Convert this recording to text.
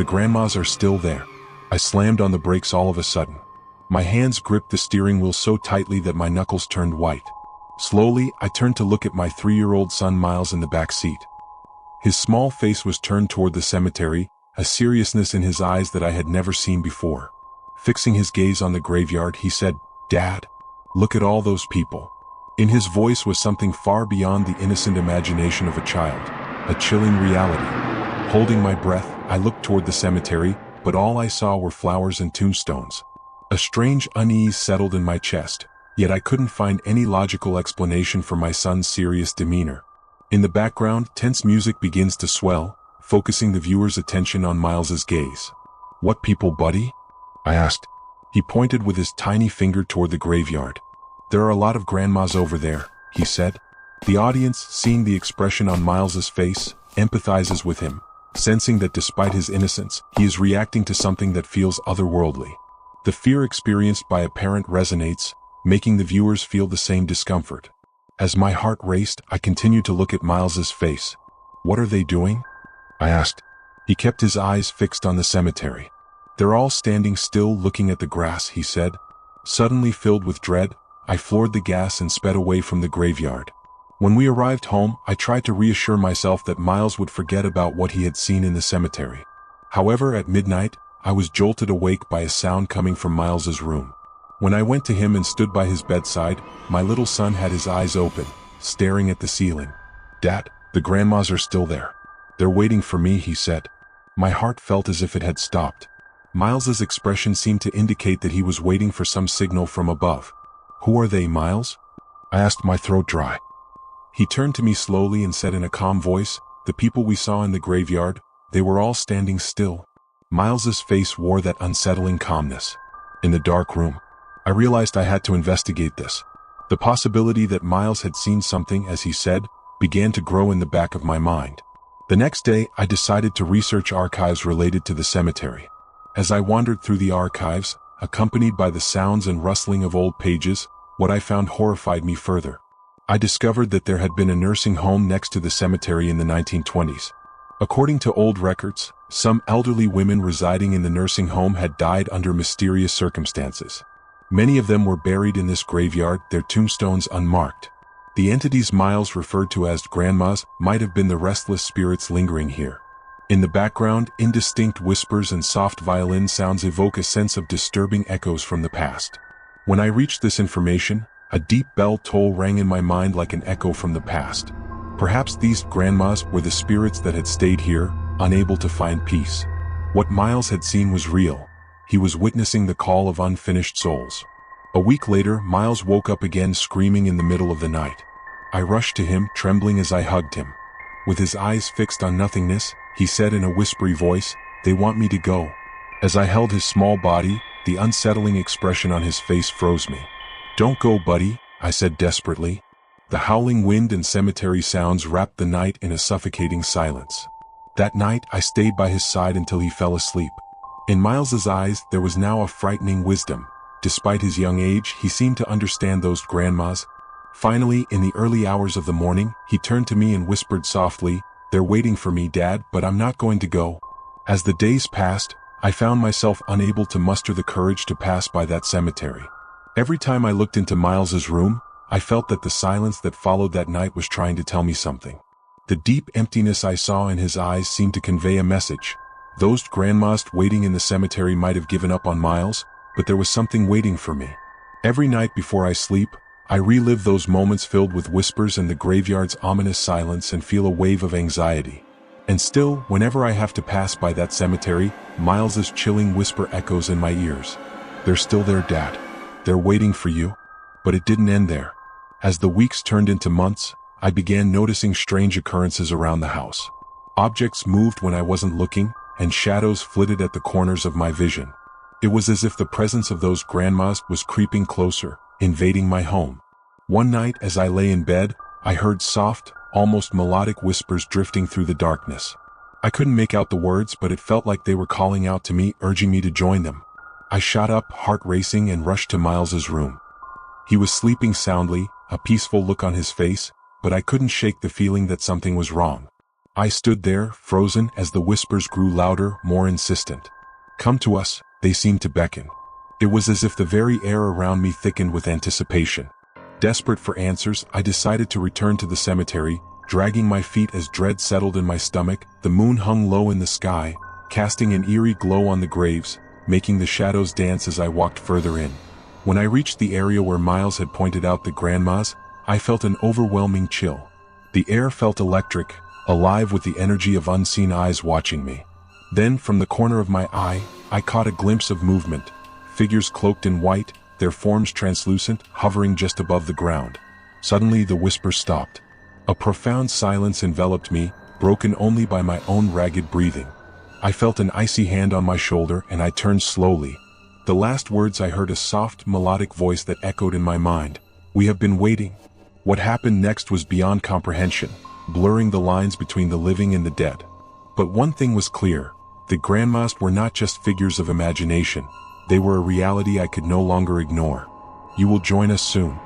the grandmas are still there. I slammed on the brakes all of a sudden. My hands gripped the steering wheel so tightly that my knuckles turned white. Slowly, I turned to look at my 3-year-old son Miles in the back seat. His small face was turned toward the cemetery, a seriousness in his eyes that I had never seen before. Fixing his gaze on the graveyard, he said, "Dad, look at all those people." In his voice was something far beyond the innocent imagination of a child, a chilling reality. Holding my breath, I looked toward the cemetery, but all I saw were flowers and tombstones. A strange unease settled in my chest, yet I couldn't find any logical explanation for my son's serious demeanor. In the background, tense music begins to swell, focusing the viewer's attention on Miles's gaze. "What people, buddy?" I asked. He pointed with his tiny finger toward the graveyard. "There are a lot of grandmas over there," he said. The audience, seeing the expression on Miles's face, empathizes with him, sensing that despite his innocence, he is reacting to something that feels otherworldly. The fear experienced by a parent resonates, making the viewers feel the same discomfort. As my heart raced, I continued to look at Miles's face. "What are they doing?" I asked. He kept his eyes fixed on the cemetery. "They're all standing still looking at the grass," he said. Suddenly filled with dread, I floored the gas and sped away from the graveyard. When we arrived home, I tried to reassure myself that Miles would forget about what he had seen in the cemetery. However, at midnight, I was jolted awake by a sound coming from Miles's room. When I went to him and stood by his bedside, my little son had his eyes open, staring at the ceiling. "Dad, the grandmas are still there. They're waiting for me," he said. My heart felt as if it had stopped. Miles's expression seemed to indicate that he was waiting for some signal from above. "Who are they, Miles?" I asked, my throat dry. He turned to me slowly and said in a calm voice, "The people we saw in the graveyard, they were all standing still." Miles's face wore that unsettling calmness. In the dark room, I realized I had to investigate this. The possibility that Miles had seen something, as he said, began to grow in the back of my mind. The next day, I decided to research archives related to the cemetery. As I wandered through the archives, accompanied by the sounds and rustling of old pages, what I found horrified me further. I discovered that there had been a nursing home next to the cemetery in the 1920s. According to old records, some elderly women residing in the nursing home had died under mysterious circumstances. Many of them were buried in this graveyard, their tombstones unmarked. The entities Miles referred to as grandmas might have been the restless spirits lingering here. In the background, indistinct whispers and soft violin sounds evoke a sense of disturbing echoes from the past. When I reached this information, a deep bell toll rang in my mind like an echo from the past. Perhaps these grandmas were the spirits that had stayed here, unable to find peace. What Miles had seen was real. He was witnessing the call of unfinished souls. A week later, Miles woke up again screaming in the middle of the night. I rushed to him, trembling as I hugged him. With his eyes fixed on nothingness, he said in a whispery voice, "They want me to go." As I held his small body, the unsettling expression on his face froze me. "Don't go, buddy," I said desperately. The howling wind and cemetery sounds wrapped the night in a suffocating silence. That night, I stayed by his side until he fell asleep. In Miles's eyes, there was now a frightening wisdom. Despite his young age, he seemed to understand those grandmas. Finally, in the early hours of the morning, he turned to me and whispered softly, "They're waiting for me, Dad, but I'm not going to go." As the days passed, I found myself unable to muster the courage to pass by that cemetery. Every time I looked into Miles's room, I felt that the silence that followed that night was trying to tell me something. The deep emptiness I saw in his eyes seemed to convey a message. Those grandmas waiting in the cemetery might have given up on Miles, but there was something waiting for me. Every night before I sleep, I relive those moments filled with whispers and the graveyard's ominous silence and feel a wave of anxiety. And still, whenever I have to pass by that cemetery, Miles's chilling whisper echoes in my ears. "They're still there, Dad. They're waiting for you." But it didn't end there. As the weeks turned into months, I began noticing strange occurrences around the house. Objects moved when I wasn't looking, and shadows flitted at the corners of my vision. It was as if the presence of those grandmas was creeping closer, invading my home. One night, as I lay in bed, I heard soft, almost melodic whispers drifting through the darkness. I couldn't make out the words, but it felt like they were calling out to me, urging me to join them. I shot up, heart racing, and rushed to Miles's room. He was sleeping soundly, a peaceful look on his face, but I couldn't shake the feeling that something was wrong. I stood there, frozen, as the whispers grew louder, more insistent. "Come to us," they seemed to beckon. It was as if the very air around me thickened with anticipation. Desperate for answers, I decided to return to the cemetery, dragging my feet as dread settled in my stomach. The moon hung low in the sky, casting an eerie glow on the graves, making the shadows dance as I walked further in. When I reached the area where Miles had pointed out the grandmas, I felt an overwhelming chill. The air felt electric, alive with the energy of unseen eyes watching me. Then, from the corner of my eye, I caught a glimpse of movement. Figures cloaked in white, their forms translucent, hovering just above the ground. Suddenly the whisper stopped. A profound silence enveloped me, broken only by my own ragged breathing. I felt an icy hand on my shoulder and I turned slowly. The last words I heard a soft, melodic voice that echoed in my mind. "We have been waiting." What happened next was beyond comprehension, blurring the lines between the living and the dead. But one thing was clear. The grandmas were not just figures of imagination. They were a reality I could no longer ignore. You will join us soon.